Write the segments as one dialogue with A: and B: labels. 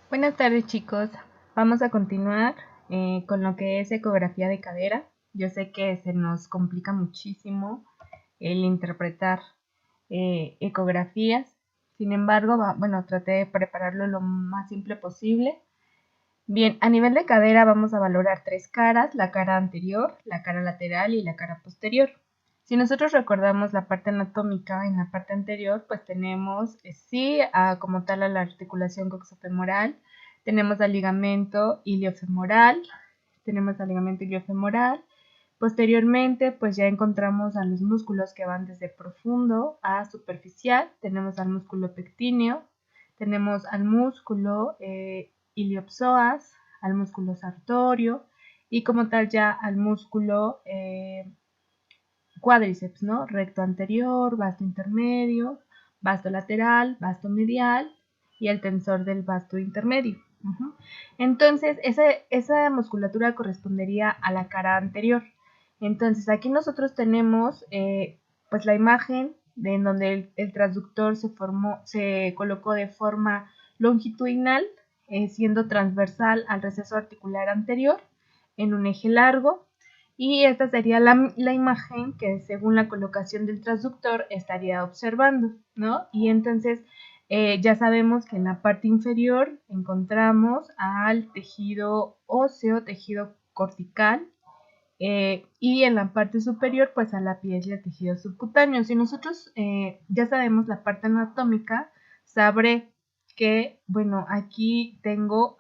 A: Buenas tardes, chicos. Vamos a continuar con lo que es ecografía de cadera. Yo sé que se nos complica muchísimo el interpretar ecografías. Sin embargo, traté de prepararlo lo más simple posible. Bien, a nivel de cadera vamos a valorar tres caras: la cara anterior, la cara lateral y la cara posterior. Si nosotros recordamos la parte anatómica, en la parte anterior, pues tenemos como tal a la articulación coxofemoral, tenemos al ligamento iliofemoral, Posteriormente, pues ya encontramos a los músculos que van desde profundo a superficial. Tenemos al músculo pectíneo, tenemos al músculo iliopsoas, al músculo sartorio y como tal ya al músculo cuádriceps, ¿no? Recto anterior, vasto intermedio, vasto lateral, vasto medial y el tensor del vasto intermedio. Entonces, esa musculatura correspondería a la cara anterior. Entonces, aquí nosotros tenemos pues la imagen en donde el transductor se colocó de forma longitudinal, siendo transversal al receso articular anterior en un eje largo, y esta sería la imagen que según la colocación del transductor estaría observando, ¿no? Y entonces ya sabemos que en la parte inferior encontramos al tejido óseo, tejido cortical, y en la parte superior pues a la piel y el tejido subcutáneo. Si nosotros ya sabemos la parte anatómica, sabré que, bueno, aquí tengo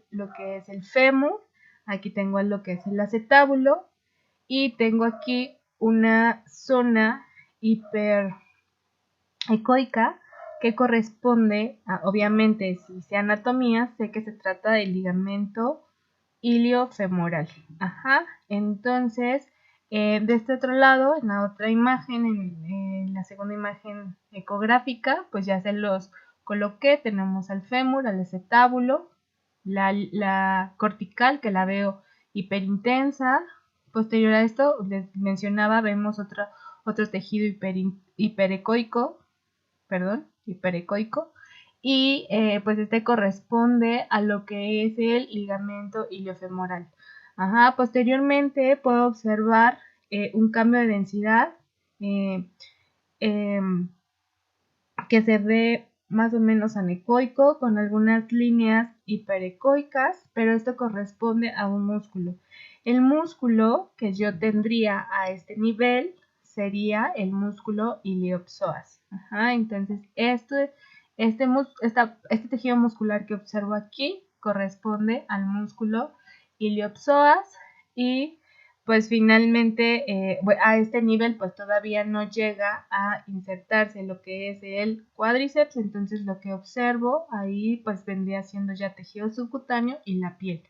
A: lo que es el fémur, aquí tengo a lo que es el acetábulo, y tengo aquí una zona hiperecoica que corresponde a, obviamente, si sé anatomía, sé que se trata del ligamento iliofemoral. Entonces, de este otro lado, en la otra imagen, en la segunda imagen ecográfica, pues ya se los coloqué. Tenemos al fémur, al acetábulo, la cortical, que la veo hiperintensa. Posterior a esto, les mencionaba, vemos otro tejido hiperecoico, y pues este corresponde a lo que es el ligamento iliofemoral. Posteriormente puedo observar un cambio de densidad eh, eh, que se ve más o menos anecoico, con algunas líneas hiperecoicas, pero esto corresponde a un músculo. El músculo que yo tendría a este nivel sería el músculo iliopsoas. Entonces, este tejido muscular que observo aquí corresponde al músculo iliopsoas, y pues finalmente a este nivel pues todavía no llega a insertarse lo que es el cuádriceps. Entonces lo que observo ahí pues vendría siendo ya tejido subcutáneo y la piel.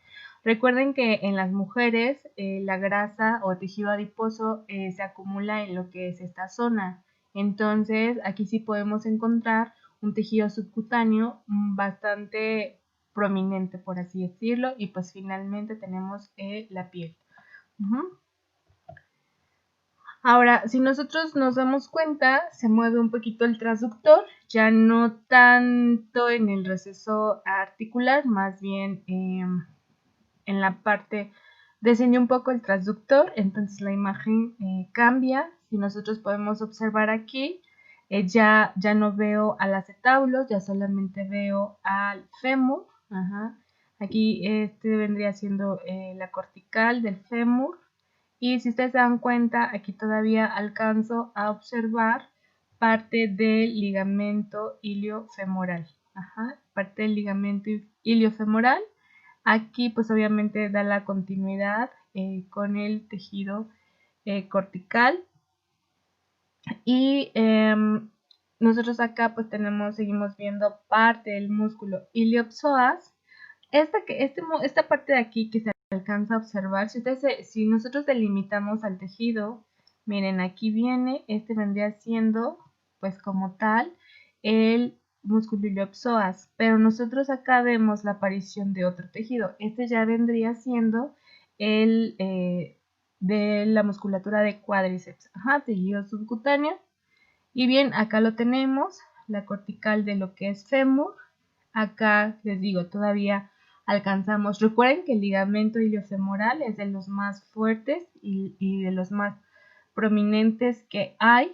A: Recuerden que en las mujeres la grasa o tejido adiposo se acumula en lo que es esta zona. Entonces aquí sí podemos encontrar un tejido subcutáneo bastante prominente, por así decirlo, y pues finalmente tenemos la piel. Ahora, si nosotros nos damos cuenta, se mueve un poquito el transductor, ya no tanto en el receso articular, más bien en la parte, desciende un poco el transductor, entonces la imagen cambia. Si nosotros podemos observar aquí, ya no veo al acetábulo, ya solamente veo al fémur. Aquí este vendría siendo la cortical del fémur. Y si ustedes se dan cuenta, aquí todavía alcanzo a observar parte del ligamento iliofemoral. Parte del ligamento iliofemoral. Aquí pues obviamente da la continuidad con el tejido cortical. Y nosotros acá pues seguimos viendo parte del músculo iliopsoas. Esta parte de aquí que se alcanza a observar, si nosotros delimitamos al tejido, miren, aquí viene, vendría siendo pues como tal el músculo iliopsoas, pero nosotros acá vemos la aparición de otro tejido. Ya vendría siendo el de la musculatura de cuádriceps, tejido subcutáneo. Y bien, acá lo tenemos, la cortical de lo que es fémur, Acá les digo, todavía alcanzamos. Recuerden que el ligamento iliofemoral es de los más fuertes y de los más prominentes que hay.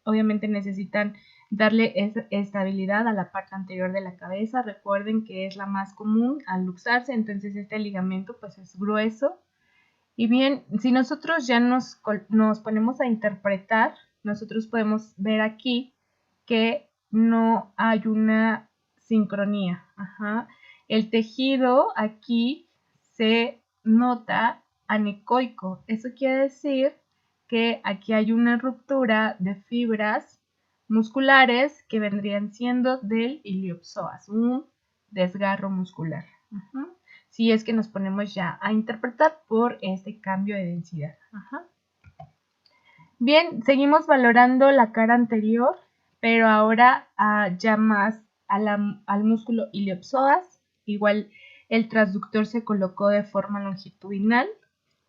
A: Obviamente necesitan darle estabilidad a la parte anterior de la cabeza. Recuerden que es la más común al luxarse, entonces este ligamento pues es grueso. Y bien, si nosotros ya nos ponemos a interpretar, nosotros podemos ver aquí que no hay una sincronía. Ajá. El tejido aquí se nota anecoico. Eso quiere decir que aquí hay una ruptura de fibras musculares que vendrían siendo del iliopsoas, un desgarro muscular. Ajá. Si es que nos ponemos ya a interpretar por este cambio de densidad. Ajá. Bien, seguimos valorando la cara anterior, pero ahora ya más al músculo iliopsoas. Igual el transductor se colocó de forma longitudinal.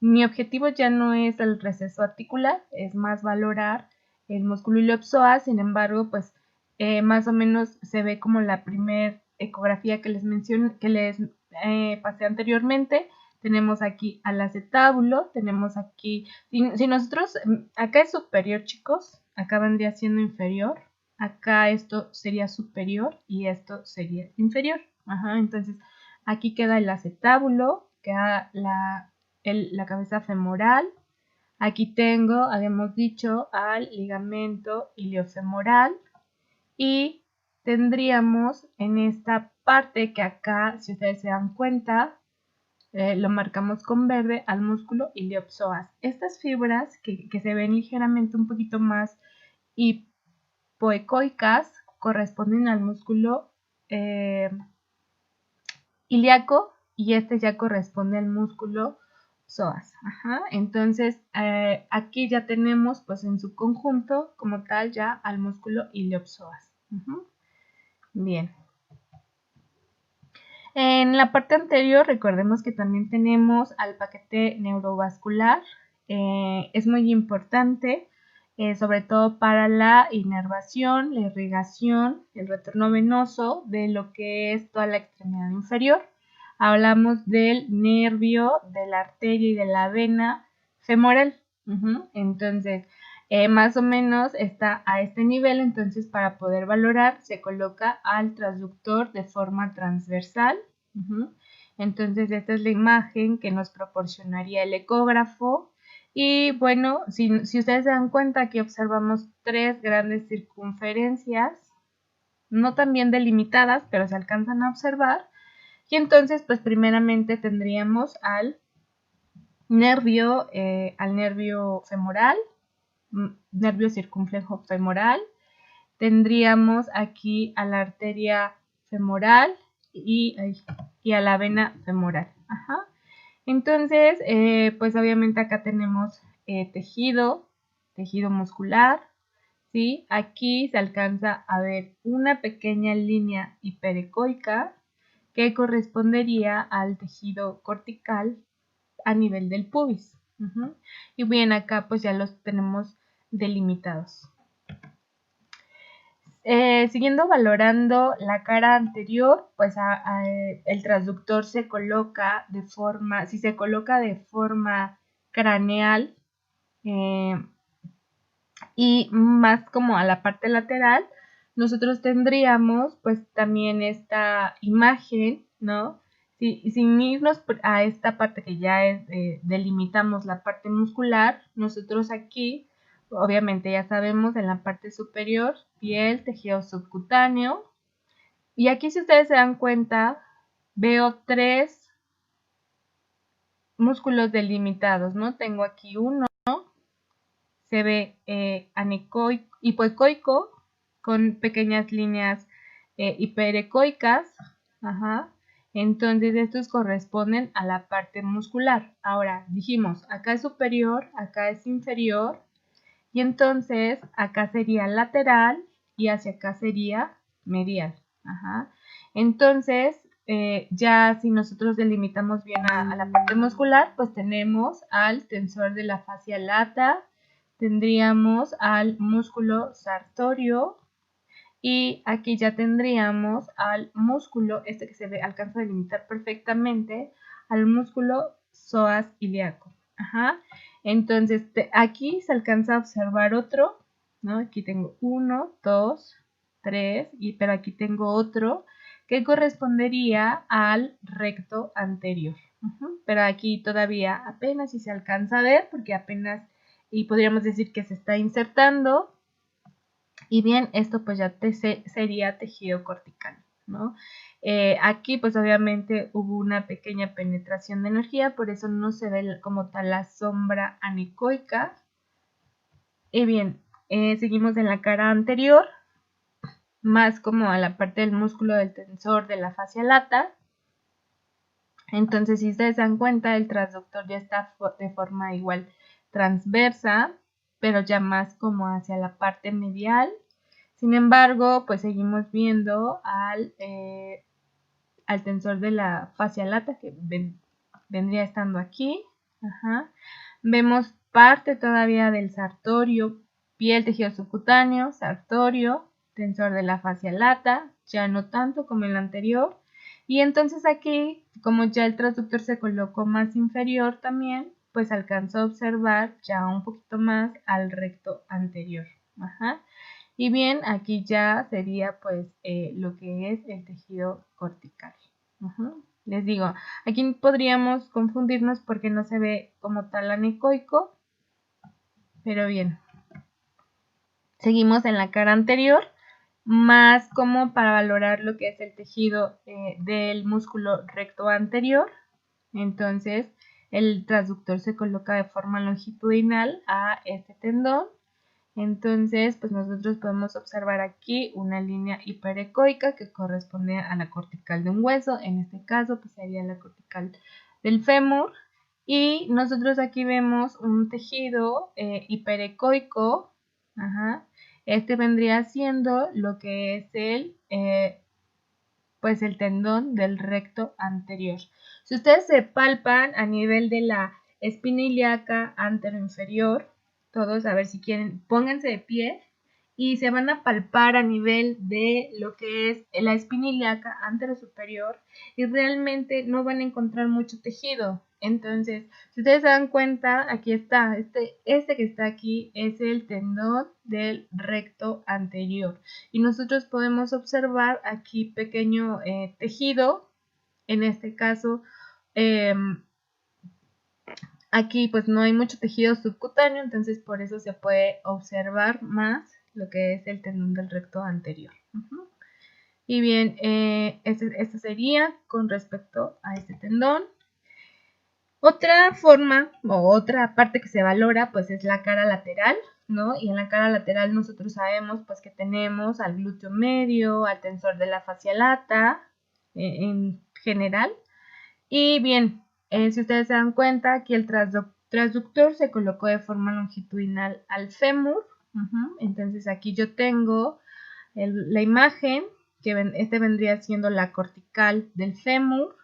A: Mi objetivo ya no es el receso articular, es más valorar el músculo iliopsoas. Sin embargo, pues más o menos se ve como la primer ecografía que les mencioné, que les pasé anteriormente. Tenemos aquí al acetábulo, tenemos aquí, si nosotros, acá es superior, chicos, acá vendría siendo inferior, acá esto sería superior y esto sería inferior. Ajá, entonces aquí queda el acetábulo, queda la cabeza femoral. Aquí tengo, habíamos dicho, al ligamento iliofemoral y tendríamos en esta parte que acá, si ustedes se dan cuenta, lo marcamos con verde al músculo iliopsoas. Estas fibras que se ven ligeramente un poquito más hipoecoicas corresponden al músculo ilíaco y este ya corresponde al músculo psoas. Ajá. Entonces aquí ya tenemos pues en su conjunto como tal ya al músculo iliopsoas. Bien. En la parte anterior recordemos que también tenemos al paquete neurovascular. Es muy importante, sobre todo para la inervación, la irrigación, el retorno venoso de lo que es toda la extremidad inferior. Hablamos del nervio, de la arteria y de la vena femoral. Entonces, más o menos está a este nivel, entonces para poder valorar se coloca al transductor de forma transversal. Entonces esta es la imagen que nos proporcionaría el ecógrafo. Y bueno, si ustedes se dan cuenta, aquí observamos tres grandes circunferencias, no tan bien delimitadas, pero se alcanzan a observar. Y entonces, pues primeramente tendríamos al nervio femoral, nervio circunflejo femoral. Tendríamos aquí a la arteria femoral y a la vena femoral. Ajá. Entonces, pues obviamente acá tenemos tejido muscular, ¿sí? Aquí se alcanza a ver una pequeña línea hiperecoica que correspondería al tejido cortical a nivel del pubis. Y bien, acá pues ya los tenemos delimitados. Siguiendo valorando la cara anterior, pues el transductor se coloca de forma, si se coloca de forma craneal y más como a la parte lateral, nosotros tendríamos pues también esta imagen, ¿no? Sin irnos a esta parte que ya es, delimitamos la parte muscular, nosotros aquí obviamente ya sabemos en la parte superior, piel, tejido subcutáneo. Y aquí si ustedes se dan cuenta, veo tres músculos delimitados, ¿no? Tengo aquí uno, se ve hipoecoico con pequeñas líneas hiperecoicas. Ajá. Entonces estos corresponden a la parte muscular. Ahora dijimos, acá es superior, acá es inferior. Y entonces acá sería lateral y hacia acá sería medial. Ajá. Entonces, ya si nosotros delimitamos bien a la parte muscular, pues tenemos al tensor de la fascia lata, tendríamos al músculo sartorio Y aquí ya tendríamos al músculo, este que se ve, alcanza a delimitar perfectamente, al músculo psoas ilíaco. Ajá. Entonces, aquí se alcanza a observar otro, ¿no? Aquí tengo 1, 2, 3, pero aquí tengo otro que correspondería al recto anterior. Pero aquí todavía apenas si se alcanza a ver, porque apenas, y podríamos decir que se está insertando. Y bien, esto pues ya sería tejido cortical, ¿no? Aquí pues obviamente hubo una pequeña penetración de energía, por eso no se ve como tal la sombra anecoica. Y bien, seguimos en la cara anterior, más como a la parte del músculo del tensor de la fascia lata. Entonces, si ustedes se dan cuenta, el transductor ya está de forma igual transversa, pero ya más como hacia la parte medial. Sin embargo, pues seguimos viendo al tensor de la fascia lata que vendría estando aquí. Ajá. Vemos parte todavía del sartorio, piel, tejido subcutáneo, sartorio, tensor de la fascia lata, ya no tanto como el anterior. Y entonces aquí, como ya el transductor se colocó más inferior también, pues alcanzó a observar ya un poquito más al recto anterior. Ajá. Y bien, aquí ya sería pues lo que es el tejido cortical. Les digo, aquí podríamos confundirnos porque no se ve como tal anecoico, pero bien. Seguimos en la cara anterior, más como para valorar lo que es el tejido del músculo recto anterior. Entonces, el transductor se coloca de forma longitudinal a este tendón. Entonces, pues nosotros podemos observar aquí una línea hiperecoica que corresponde a la cortical de un hueso. En este caso, pues sería la cortical del fémur. Y nosotros aquí vemos un tejido hiperecoico. Ajá. Este vendría siendo lo que es pues el tendón del recto anterior. Si ustedes se palpan a nivel de la espina ilíaca anteroinferior, todos, a ver si quieren, pónganse de pie y se van a palpar a nivel de lo que es la espina ilíaca anterosuperior y realmente no van a encontrar mucho tejido. Entonces, si ustedes se dan cuenta, aquí está, este que está aquí es el tendón del recto anterior y nosotros podemos observar aquí pequeño tejido, en este caso aquí pues no hay mucho tejido subcutáneo, entonces por eso se puede observar más lo que es el tendón del recto anterior. Y bien, esto sería con respecto a este tendón. Otra forma o otra parte que se valora pues es la cara lateral, ¿no? Y en la cara lateral nosotros sabemos pues que tenemos al glúteo medio, al tensor de la fascia lata en general. Y bien, si ustedes se dan cuenta, aquí el transductor se colocó de forma longitudinal al fémur. Entonces aquí yo tengo la imagen, que este vendría siendo la cortical del fémur.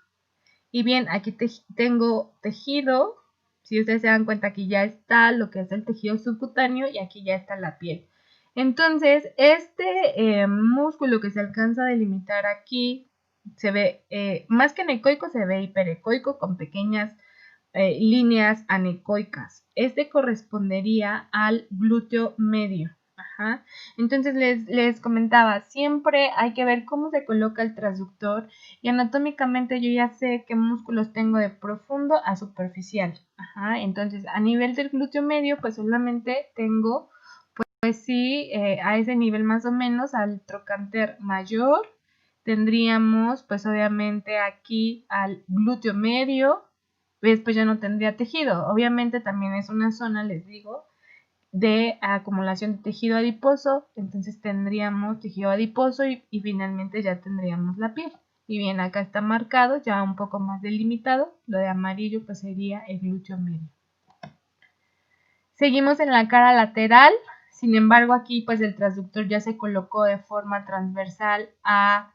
A: Y bien, aquí tengo tejido. Si ustedes se dan cuenta, aquí ya está lo que es el tejido subcutáneo y aquí ya está la piel. Entonces, este músculo que se alcanza a delimitar aquí se ve, más que anecoico, se ve hiperecoico con pequeñas líneas anecoicas. Este correspondería al glúteo medio. Ajá. Entonces les comentaba, siempre hay que ver cómo se coloca el transductor y anatómicamente yo ya sé qué músculos tengo de profundo a superficial. Ajá. Entonces a nivel del glúteo medio pues solamente tengo pues sí a ese nivel más o menos al trocánter mayor. Tendríamos pues obviamente aquí al glúteo medio, después ya no tendría tejido. Obviamente también es una zona, les digo, de acumulación de tejido adiposo, entonces tendríamos tejido adiposo y finalmente ya tendríamos la piel. Y bien, acá está marcado, ya un poco más delimitado, lo de amarillo pues sería el glúteo medio. Seguimos en la cara lateral, sin embargo aquí pues el transductor ya se colocó de forma transversal al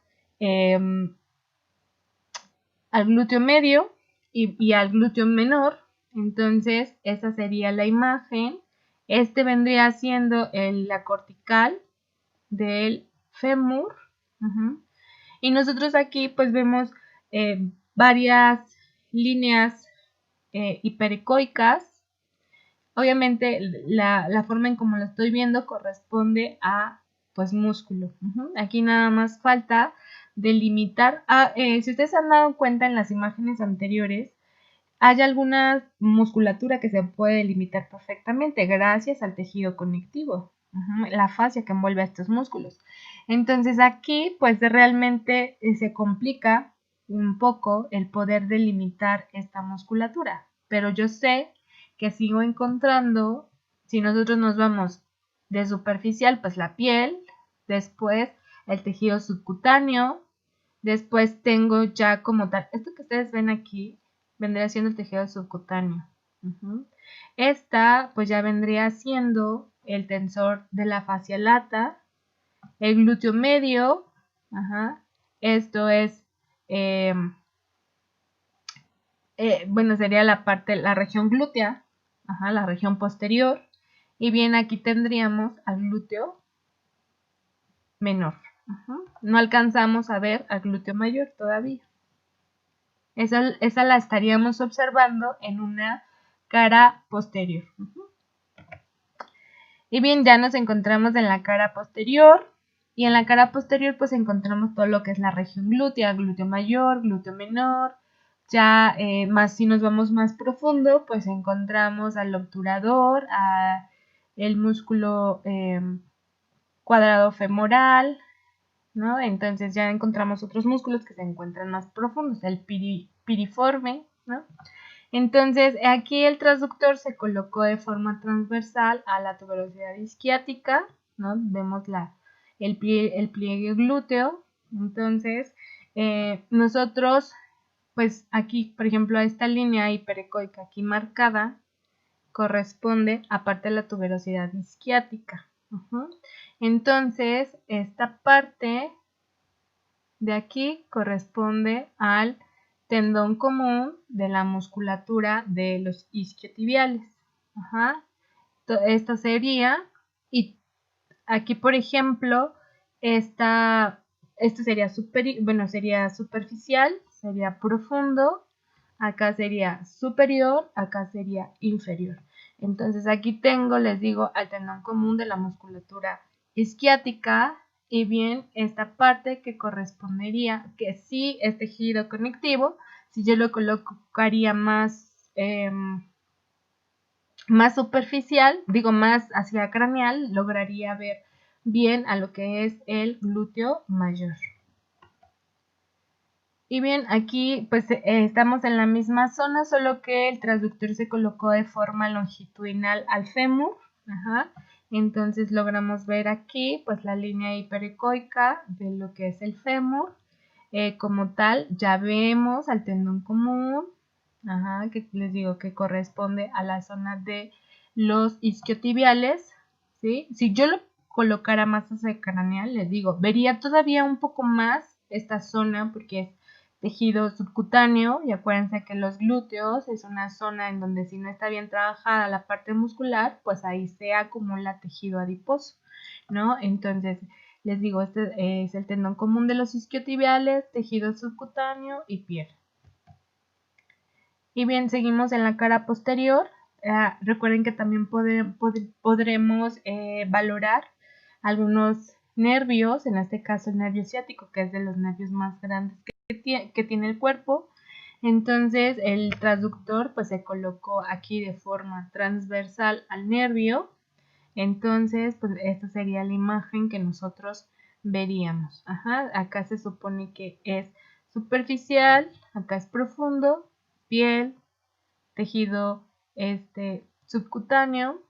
A: glúteo medio y al glúteo menor. Entonces esa sería la imagen. Este vendría siendo la cortical del fémur. Y nosotros aquí pues vemos varias líneas hiperecoicas. Obviamente la forma en como lo estoy viendo corresponde a pues músculo. Aquí nada más falta delimitar. Si ustedes se han dado cuenta en las imágenes anteriores, hay alguna musculatura que se puede delimitar perfectamente gracias al tejido conectivo, la fascia que envuelve a estos músculos. Entonces aquí pues realmente se complica un poco el poder delimitar esta musculatura, pero yo sé que sigo encontrando, si nosotros nos vamos de superficial, pues la piel, después el tejido subcutáneo, después tengo ya como tal, esto que ustedes ven aquí, vendría siendo el tejido subcutáneo. Esta pues ya vendría siendo el tensor de la fascia lata, el glúteo medio, esto es, bueno, sería la parte, la región glútea, la región posterior, y bien aquí tendríamos al glúteo menor. No alcanzamos a ver al glúteo mayor todavía. Esa la estaríamos observando en una cara posterior. Y bien, ya nos encontramos en la cara posterior. Y en la cara posterior pues encontramos todo lo que es la región glútea, glúteo mayor, glúteo menor. Ya más si nos vamos más profundo, pues encontramos al obturador, el músculo cuadrado femoral, ¿no? Entonces ya encontramos otros músculos que se encuentran más profundos, el piriforme, ¿no? Entonces aquí el transductor se colocó de forma transversal a la tuberosidad isquiática, ¿no? Vemos el pliegue glúteo. Entonces nosotros, pues aquí, por ejemplo, a esta línea hiperecoica aquí marcada, corresponde aparte de la tuberosidad isquiática. Entonces, esta parte de aquí corresponde al tendón común de la musculatura de los isquiotibiales. Esto sería, y aquí por ejemplo, esto sería sería superficial, sería profundo, acá sería superior, acá sería inferior. Entonces aquí tengo, les digo, al tendón común de la musculatura isquiática, y bien esta parte que correspondería, que sí es tejido conectivo, si yo lo colocaría más, más superficial, digo más hacia craneal, lograría ver bien a lo que es el glúteo mayor. Y bien, aquí pues estamos en la misma zona, solo que el transductor se colocó de forma longitudinal al fémur. Entonces logramos ver aquí pues la línea hiperecoica de lo que es el fémur. Como tal, ya vemos al tendón común, que les digo que corresponde a la zona de los isquiotibiales, ¿sí? Si yo lo colocara más hacia craneal, les digo, vería todavía un poco más esta zona porque es tejido subcutáneo, y acuérdense que los glúteos es una zona en donde si no está bien trabajada la parte muscular, pues ahí se acumula tejido adiposo, ¿no? Entonces, les digo, este es el tendón común de los isquiotibiales, tejido subcutáneo y piel. Y bien, seguimos en la cara posterior. Recuerden que también podremos valorar algunos nervios, en este caso el nervio ciático, que es de los nervios más grandes que tiene el cuerpo. Entonces el transductor pues se colocó aquí de forma transversal al nervio. Entonces pues esta sería la imagen que nosotros veríamos. Acá se supone que es superficial, acá es profundo, piel, tejido subcutáneo.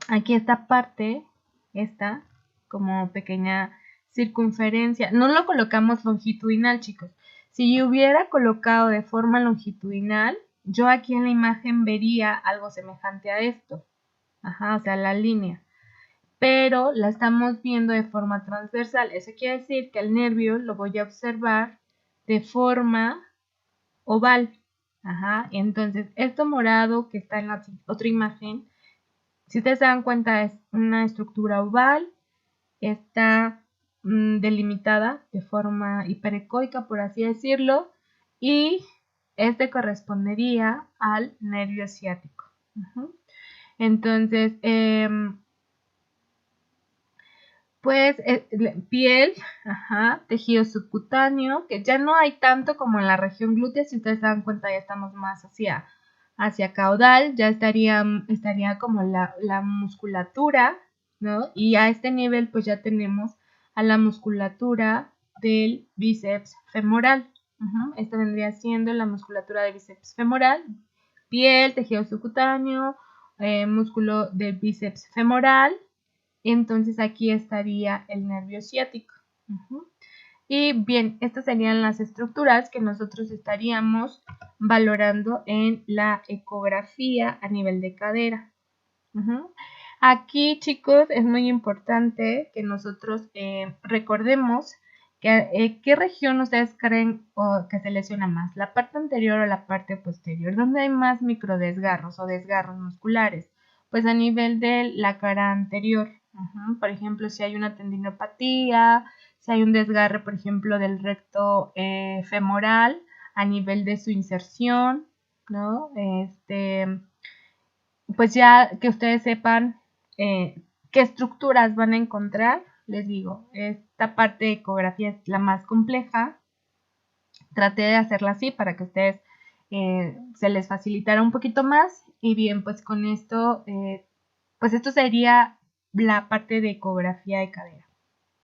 A: Aquí esta parte, esta como pequeña circunferencia, no lo colocamos longitudinal, chicos. Si yo hubiera colocado de forma longitudinal, yo aquí en la imagen vería algo semejante a esto, o sea, la línea, pero la estamos viendo de forma transversal. Eso quiere decir que el nervio lo voy a observar de forma oval. Entonces esto morado que está en la otra imagen, si ustedes se dan cuenta, es una estructura oval, está delimitada de forma hiperecoica, por así decirlo, y este correspondería al nervio ciático. Entonces, pues piel, tejido subcutáneo, que ya no hay tanto como en la región glútea, si ustedes se dan cuenta ya estamos más hacia caudal, ya estaría como la musculatura, ¿no? Y a este nivel pues ya tenemos a la musculatura del bíceps femoral. Esta vendría siendo la musculatura del bíceps femoral, piel, tejido subcutáneo, músculo del bíceps femoral. Entonces aquí estaría el nervio ciático. Y bien, estas serían las estructuras que nosotros estaríamos valorando en la ecografía a nivel de cadera. Aquí, chicos, es muy importante que nosotros recordemos qué región ustedes creen que se lesiona más, la parte anterior o la parte posterior, donde hay más microdesgarros o desgarros musculares, pues a nivel de la cara anterior. Por ejemplo, si hay una tendinopatía, si hay un desgarre, por ejemplo, del recto femoral a nivel de su inserción, ¿no? Pues ya que ustedes sepan qué estructuras van a encontrar, les digo, esta parte de ecografía es la más compleja. Traté de hacerla así para que ustedes se les facilitara un poquito más. Y bien, pues con esto, pues esto sería la parte de ecografía de cadera.